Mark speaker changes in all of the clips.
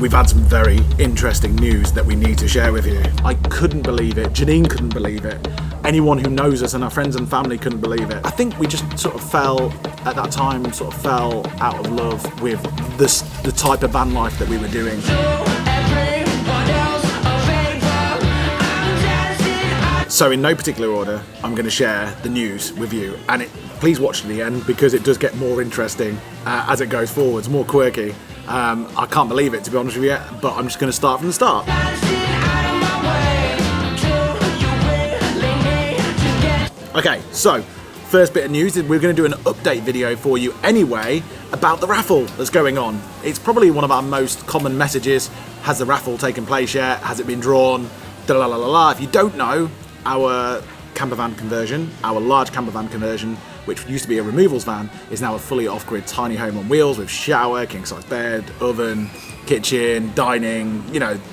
Speaker 1: we've had some very interesting news that we need to share with you. I couldn't believe it. Janine couldn't believe it. Anyone who knows us and our friends and family couldn't believe it. I think we just sort of fell, at that time, out of love with the type of van life that we were doing. So in no particular order, I'm going to share the news with you, and please watch to the end because it does get more interesting as it goes forwards, more quirky. I can't believe it, to be honest with you, but I'm just going to start from the start. Okay, so first bit of news is we're going to do an update video for you anyway about the raffle that's going on. It's probably one of our most common messages. Has the raffle taken place yet? Has it been drawn? If you don't know, our campervan conversion, our large campervan conversion, which used to be a removals van, is now a fully off-grid tiny home on wheels with shower, king-size bed, oven, kitchen, dining,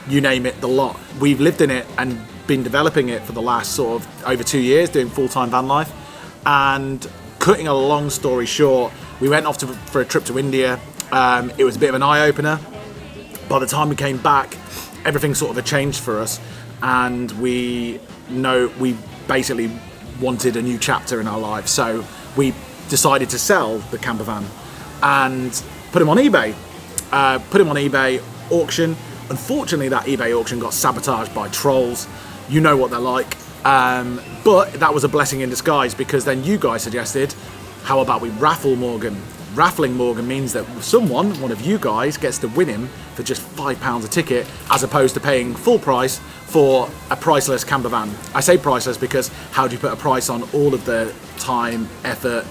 Speaker 1: you name it, the lot. We've lived in it and been developing it for the last sort of over 2 years, doing full-time van life. And cutting a long story short, we went off for a trip to India. It was a bit of an eye-opener. By the time we came back, everything sort of had changed for us, and we basically wanted a new chapter in our lives. So we decided to sell the campervan and put him on eBay. Auction. Unfortunately, that eBay auction got sabotaged by trolls. You know what they're like. But that was a blessing in disguise, because then you guys suggested, how about we raffle Morgan? Raffling Morgan means that one of you guys, gets to win him for just £5 a ticket, as opposed to paying full price for a priceless campervan. I say priceless because how do you put a price on all of the time, effort,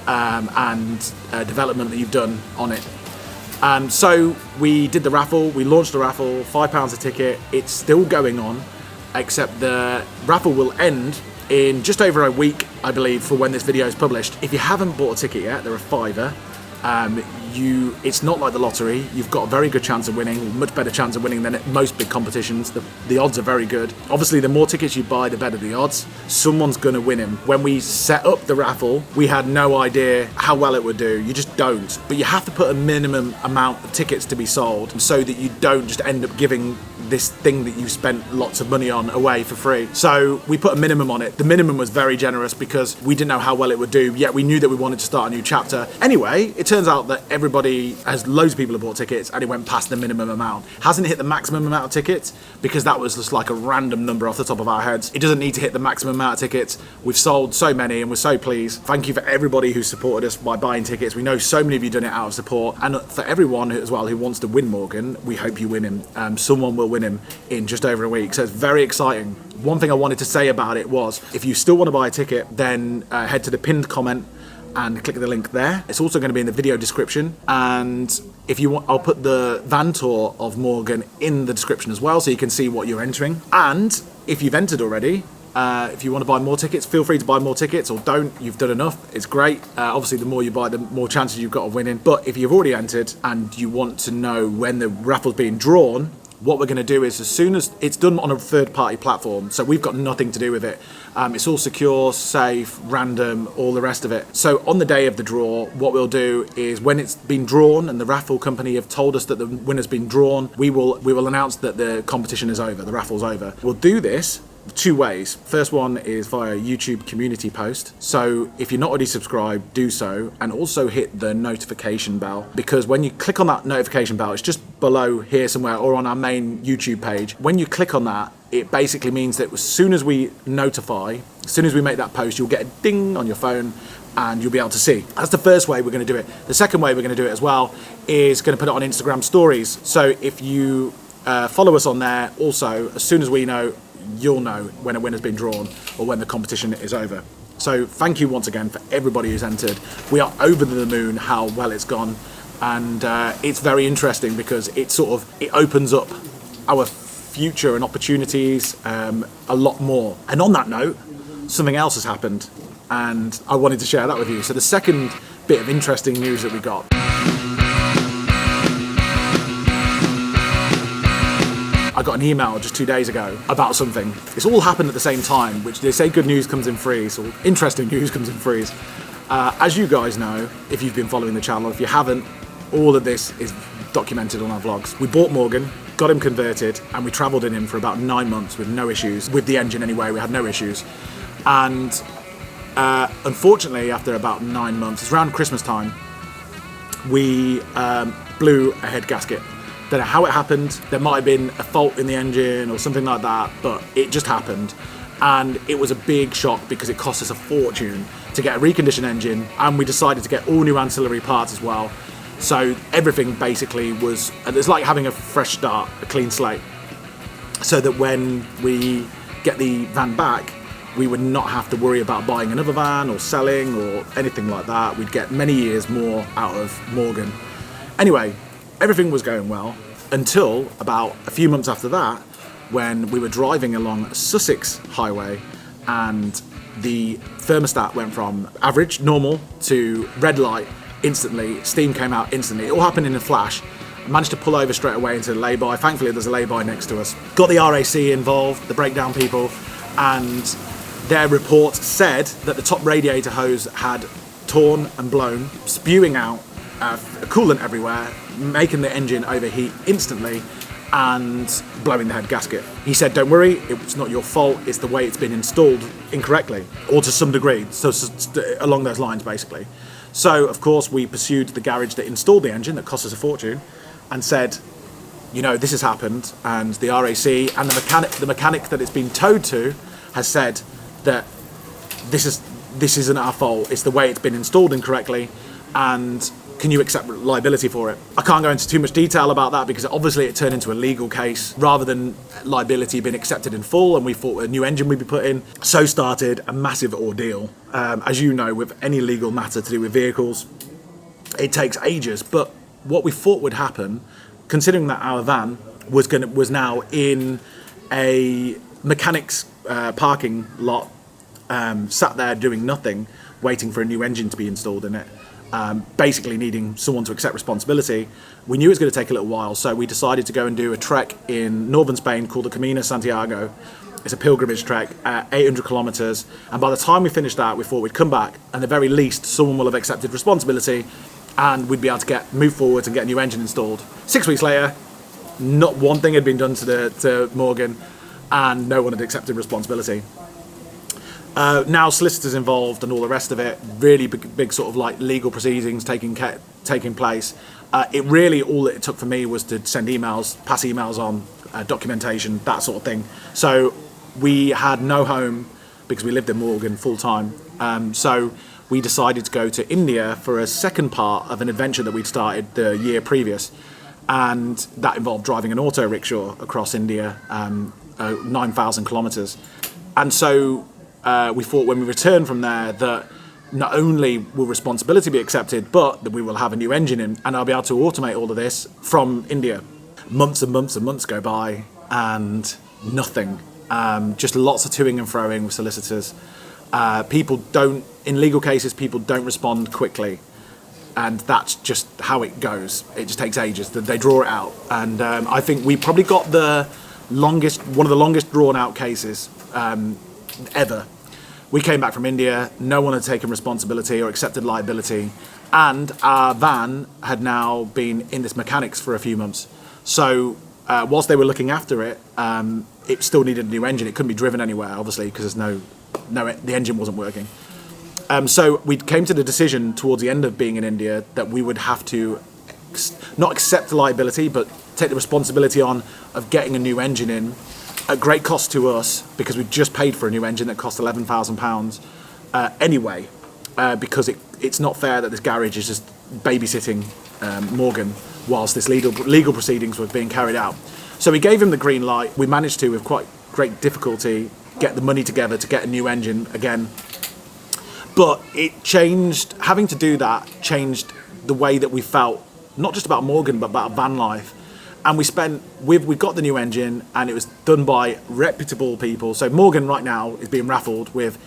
Speaker 1: and development that you've done on it? So we did the raffle, we launched the raffle, £5 a ticket. It's still going on, except the raffle will end in just over a week, I believe, for when this video is published. If you haven't bought a ticket yet, they're a £5. It's not like the lottery. You've got a very good chance of winning, much better chance of winning than at most big competitions. The odds are very good. Obviously, the more tickets you buy, the better the odds. Someone's going to win him. When we set up the raffle, we had no idea how well it would do. You just don't. But you have to put a minimum amount of tickets to be sold so that you don't just end up giving this thing that you've spent lots of money on away for free. So we put a minimum on it. The minimum was very generous because we didn't know how well it would do, yet we knew that we wanted to start a new chapter. Anyway, it turns out that loads of people have bought tickets, and it went past the minimum amount. Hasn't hit the maximum amount of tickets because that was just like a random number off the top of our heads. It doesn't need to hit the maximum amount of tickets. We've sold so many and we're so pleased. Thank you for everybody who supported us by buying tickets. We know so many of you done it out of support, and for everyone as well who wants to win Morgan, we hope you win him. Someone will win him in just over a week, so it's very exciting. One thing I wanted to say about it was, if you still want to buy a ticket, then head to the pinned comment and click the link there. It's also going to be in the video description, and if you want, I'll put the van tour of Morgan in the description as well, so you can see what you're entering. And if you've entered already, if you want to buy more tickets, feel free to buy more tickets, or don't. You've done enough. It's great. Obviously, the more you buy, the more chances you've got of winning. But if you've already entered and you want to know when the raffle's being drawn, what we're going to do is, as soon as it's done on a third-party platform, so we've got nothing to do with it. It's all secure, safe, random, all the rest of it. So on the day of the draw, what we'll do is, when it's been drawn and the raffle company have told us that the winner's been drawn, we will announce that the competition is over, the raffle's over. We'll do this two ways. First one is via YouTube community post. So if you're not already subscribed, do so, and also hit the notification bell, because when you click on that notification bell, it's just below here somewhere or on our main YouTube page. When you click on that, it basically means that as soon as we notify, as soon as we make that post, you'll get a ding on your phone and you'll be able to see. That's the first way we're going to do it. The second way we're going to do it as well is going to put it on Instagram stories. So if you follow us on there, also, as soon as we know, you'll know when a winner's been drawn or when the competition is over. So thank you once again for everybody who's entered. We are over the moon how well it's gone, and it's very interesting because it opens up our future and opportunities a lot more. And on that note, something else has happened, and I wanted to share that with you. So the second bit of interesting news that we got. I got an email just 2 days ago about something. It's all happened at the same time, which they say good news comes in threes, or interesting news comes in threes. As you guys know, if you've been following the channel, if you haven't, all of this is documented on our vlogs. We bought Morgan, got him converted, and we travelled in him for about 9 months with no issues. With the engine anyway, we had no issues. And unfortunately, after about 9 months, it's around Christmas time, we blew a head gasket. Don't know how it happened. There might have been a fault in the engine or something like that, but it just happened. And it was a big shock because it cost us a fortune to get a reconditioned engine, and we decided to get all new ancillary parts as well. So everything basically was, it's like having a fresh start, a clean slate, so that when we get the van back, we would not have to worry about buying another van or selling or anything like that. We'd get many years more out of Morgan. Anyway, everything was going well until about a few months after that, when we were driving along Sussex Highway and the thermostat went from average, normal, to red light instantly. Steam came out instantly. It all happened in a flash. I managed to pull over straight away into the lay-by. Thankfully, there's a lay-by next to us. Got the RAC involved, the breakdown people, and their report said that the top radiator hose had torn and blown, spewing out coolant everywhere, making the engine overheat instantly and blowing the head gasket. He said, don't worry, it's not your fault, it's the way it's been installed incorrectly, or to some degree, so along those lines basically. So of course we pursued the garage that installed the engine, that cost us a fortune, and said, you know, this has happened, and the RAC and the mechanic that it's been towed to has said that this isn't our fault, it's the way it's been installed incorrectly, and can you accept liability for it? I can't go into too much detail about that because obviously it turned into a legal case rather than liability being accepted in full, and we thought a new engine would be put in. So started a massive ordeal. As you know, with any legal matter to do with vehicles, it takes ages. But what we thought would happen, considering that our van was now in a mechanic's parking lot, sat there doing nothing, waiting for a new engine to be installed in it, basically needing someone to accept responsibility, we knew it was going to take a little while, so we decided to go and do a trek in northern Spain called the Camino Santiago. It's a pilgrimage trek, 800 kilometers, and by the time we finished that, we thought we'd come back, and at the very least, someone will have accepted responsibility, and we'd be able to move forward and get a new engine installed. 6 weeks later, not one thing had been done to Morgan, and no one had accepted responsibility. Now solicitors involved and all the rest of it, really big sort of like legal proceedings taking place. It really, all it took for me was to send emails, pass emails on, documentation, that sort of thing. So we had no home because we lived in Morgan full time. So we decided to go to India for a second part of an adventure that we'd started the year previous. And that involved driving an auto rickshaw across India, 9,000 kilometers. And so we thought when we return from there that not only will responsibility be accepted, but that we will have a new engine in, and I'll be able to automate all of this from India. Months and months and months go by and nothing. Just lots of toing and froing with solicitors. In legal cases, people don't respond quickly, and that's just how it goes. It just takes ages. They draw it out, and I think we probably got one of the longest drawn out cases ever. We came back from India, no one had taken responsibility or accepted liability, and our van had now been in this mechanics for a few months. So whilst they were looking after it, it still needed a new engine. It couldn't be driven anywhere, obviously, because the engine wasn't working. So we came to the decision towards the end of being in India that we would have to not accept the liability, but take the responsibility on of getting a new engine in at great cost to us, because we just paid for a new engine that cost £11,000 anyway, because it's not fair that this garage is just babysitting Morgan whilst this legal proceedings were being carried out. So we gave him the green light. We managed to, with quite great difficulty, get the money together to get a new engine again. But it changed, having to do that changed the way that we felt, not just about Morgan, but about Vanlife. And we got the new engine, and it was done by reputable people. So Morgan right now is being raffled with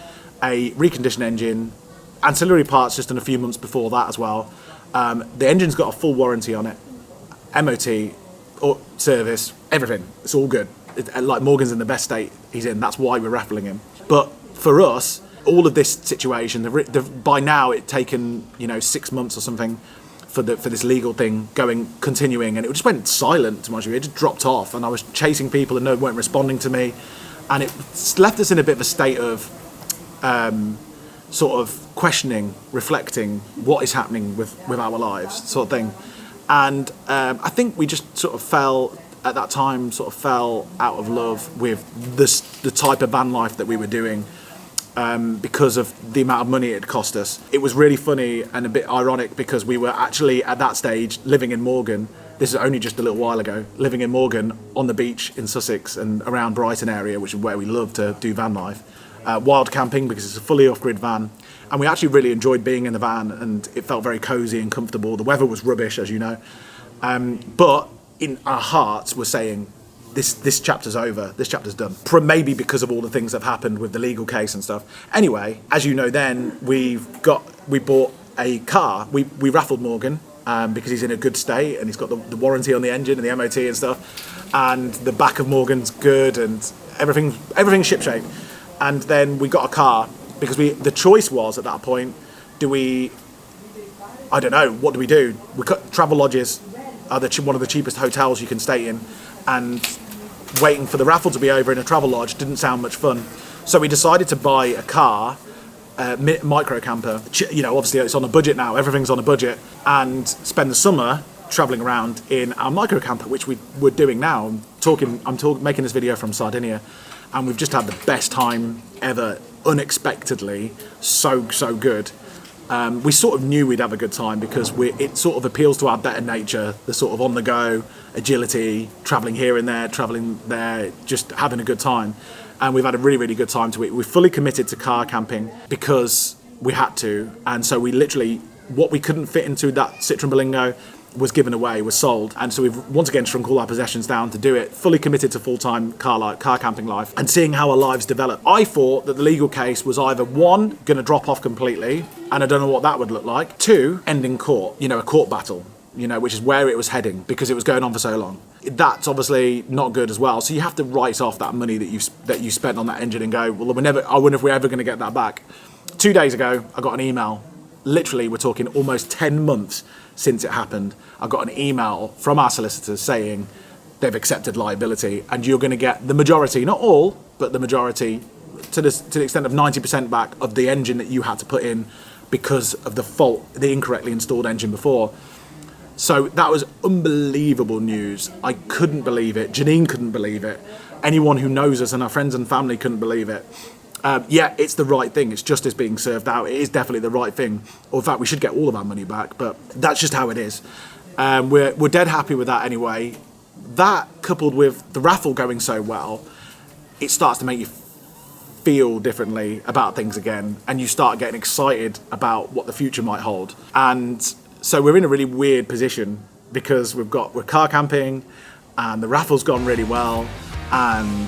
Speaker 1: a reconditioned engine, ancillary parts just in a few months before that as well. The engine's got a full warranty on it, MOT, or service, everything. It's all good. Like Morgan's in the best state he's in. That's why we're raffling him. But for us, all of this situation, by now it'd taken 6 months or something for this legal thing continuing, and it just went silent. To my view, it just dropped off, and I was chasing people and no one weren't responding to me, and it left us in a bit of a state of sort of questioning, reflecting what is happening with our lives, sort of thing. And I think we just sort of fell at that time, sort of fell out of love with the type of van life that we were doing. Because of the amount of money it cost us. It was really funny and a bit ironic because we were actually at that stage living in Morgan. This is only just a little while ago, living in Morgan on the beach in Sussex and around Brighton area, which is where we love to do van life. Wild camping because it's a fully off-grid van. And we actually really enjoyed being in the van, and it felt very cosy and comfortable. The weather was rubbish, as you know. But in our hearts we're saying, this chapter's over, this chapter's done. Maybe because of all the things that have happened with the legal case and stuff. Anyway, as you know then, we bought a car. We raffled Morgan because he's in a good state and he's got the warranty on the engine and the MOT and stuff. And the back of Morgan's good and everything's shipshape. And then we got a car because the choice was at that point, I don't know, what do we do? We cut Travel Lodges are one of the cheapest hotels you can stay in, and waiting for the raffle to be over in a travel lodge didn't sound much fun. So we decided to buy a car, micro camper. Obviously it's on a budget now, everything's on a budget, and spend the summer traveling around in our micro camper, which we're doing now. I'm making this video from Sardinia, and we've just had the best time ever, unexpectedly, so good. We sort of knew we'd have a good time because it sort of appeals to our better nature, the sort of on-the-go agility, travelling here and there, travelling there, just having a good time. And we've had a really, really good time to it. We're fully committed to car camping because we had to. And so we literally, what we couldn't fit into that Citroen Berlingo was given away, was sold. And so we've once again shrunk all our possessions down to do it, fully committed to full-time car camping life and seeing how our lives develop. I thought that the legal case was either one, going to drop off completely, and I don't know what that would look like. Two, end in court, a court battle, which is where it was heading because it was going on for so long. That's obviously not good as well. So you have to write off that money that you spent on that engine and go, well, I wonder if we're ever going to get that back. 2 days ago, I got an email. Literally, we're talking almost 10 months since it happened. I got an email from our solicitors saying they've accepted liability and you're going to get the majority, not all, but the majority, to the extent of 90% back of the engine that you had to put in because of the fault, the incorrectly installed engine before. So that was unbelievable news. I couldn't believe it. Janine couldn't believe it. Anyone who knows us and our friends and family couldn't believe it. Yeah, it's the right thing. It's justice being served out. It is definitely the right thing. Or in fact, we should get all of our money back, but that's just how it is. We're dead happy with that anyway. That, coupled with the raffle going so well, it starts to make you feel differently about things again, and you start getting excited about what the future might hold. And so we're in a really weird position because we're car camping, and the raffle's gone really well. And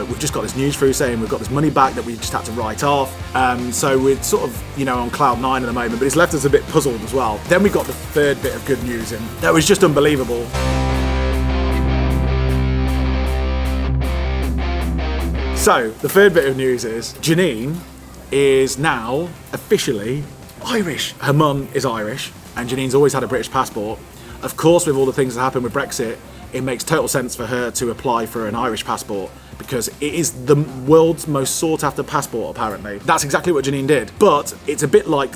Speaker 1: we've just got this news through saying we've got this money back that we just had to write off. So we're sort of, on cloud nine at the moment, but it's left us a bit puzzled as well. Then we got the third bit of good news in. That was just unbelievable. So the third bit of news is Janine is now officially Irish. Her mum is Irish, and Janine's always had a British passport. Of course, with all the things that happened with Brexit, it makes total sense for her to apply for an Irish passport because it is the world's most sought after passport, apparently. That's exactly what Janine did. But it's a bit like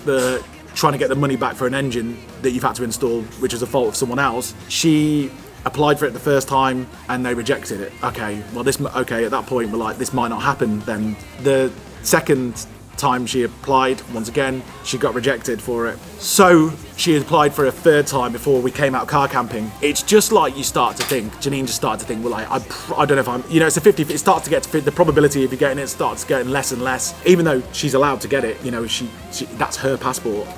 Speaker 1: trying to get the money back for an engine that you've had to install, which is a fault of someone else. She applied for it the first time and they rejected it. Okay, at that point we're like, this might not happen then. The second time she applied, once again, she got rejected for it. So she applied for a third time before we came out car camping. It's just like Janine just started to think, well, I don't know if I'm, it's a 50, it starts to get to the probability of you getting it starts getting less and less, even though she's allowed to get it, she that's her passport.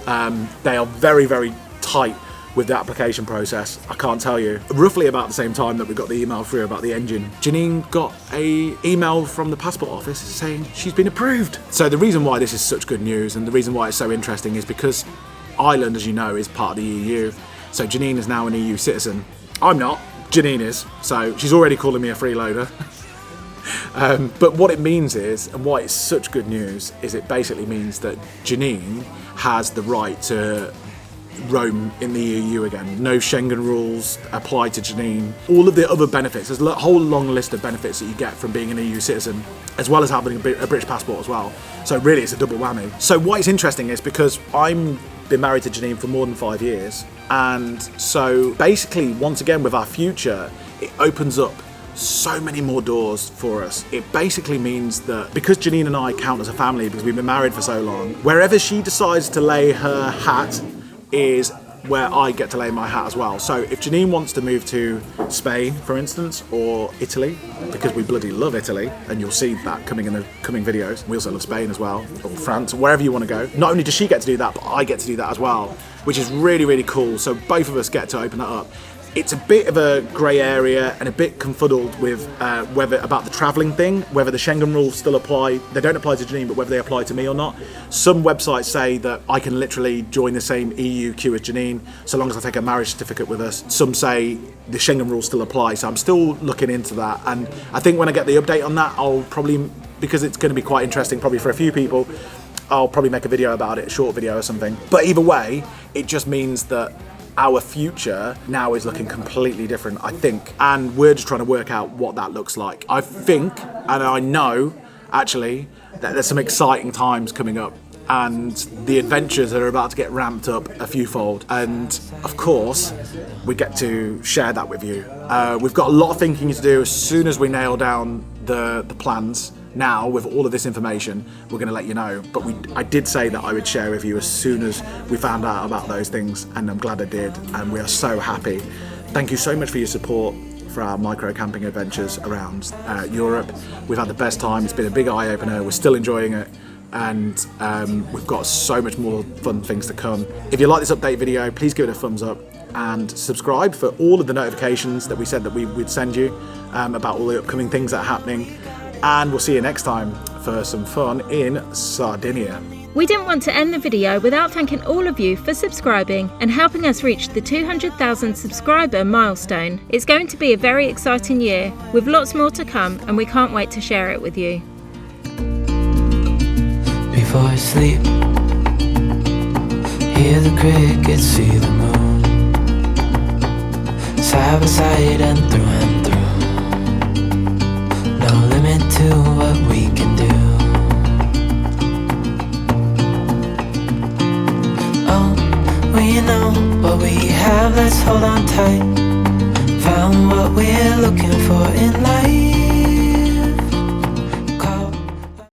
Speaker 1: They are very, very tight with the application process, I can't tell you. Roughly about the same time that we got the email through about the engine, Janine got a email from the passport office saying she's been approved. So the reason why this is such good news and the reason why it's so interesting is because Ireland, as you know, is part of the EU. So Janine is now an EU citizen. I'm not, Janine is. So she's already calling me a freeloader. But what it means is, and why it's such good news, is it basically means that Janine has the right to roam in the EU again. No Schengen rules apply to Janine. All of the other benefits, there's a whole long list of benefits that you get from being an EU citizen, as well as having a British passport as well. So really it's a double whammy. So what is interesting is because I'm been married to Janine for more than 5 years, and so basically once again with our future, it opens up so many more doors for us. It basically means that because Janine and I count as a family because we've been married for so long, wherever she decides to lay her hat is where I get to lay my hat as well. So if Janine wants to move to Spain, for instance, or Italy, because we bloody love Italy, and you'll see that coming in the coming videos. We also love Spain as well, or France, wherever you want to go. Not only does she get to do that, but I get to do that as well, which is really, really cool. So both of us get to open that up. It's a bit of a grey area and a bit confuddled with whether about the travelling thing, whether the Schengen rules still apply. They don't apply to Janine, but whether they apply to me or not. Some websites say that I can literally join the same EU queue as Janine, so long as I take a marriage certificate with us. Some say the Schengen rules still apply, so I'm still looking into that. And I think when I get the update on that, I'll probably, because it's going to be quite interesting probably for a few people, I'll probably make a video about it, a short video or something. But either way, it just means that our future now is looking completely different, I think, and we're just trying to work out what that looks like. I think, and I know, actually, that there's some exciting times coming up, and the adventures are about to get ramped up a fewfold, and of course, we get to share that with you. We've got a lot of thinking to do. As soon as we nail down the plans, now with all of this information, we're going to let you know. But I did say that I would share with you as soon as we found out about those things, and I'm glad I did, and we are so happy. Thank you so much for your support for our micro camping adventures around Europe. We've had the best time. It's been a big eye-opener. We're still enjoying it, and we've got so much more fun things to come. If you like this update video, please give it a thumbs up and subscribe for all of the notifications that we said that we'd send you about all the upcoming things that are happening. And we'll see you next time for some fun in Sardinia.
Speaker 2: We didn't want to end the video without thanking all of you for subscribing and helping us reach the 200,000 subscriber milestone. It's going to be a very exciting year with lots more to come, and we can't wait to share it with you.
Speaker 3: Before I sleep, hear the crickets, see the moon, side by side and through and through. No limit to what we can do. Oh, we know what we have, let's hold on tight. Found what we're looking for in life.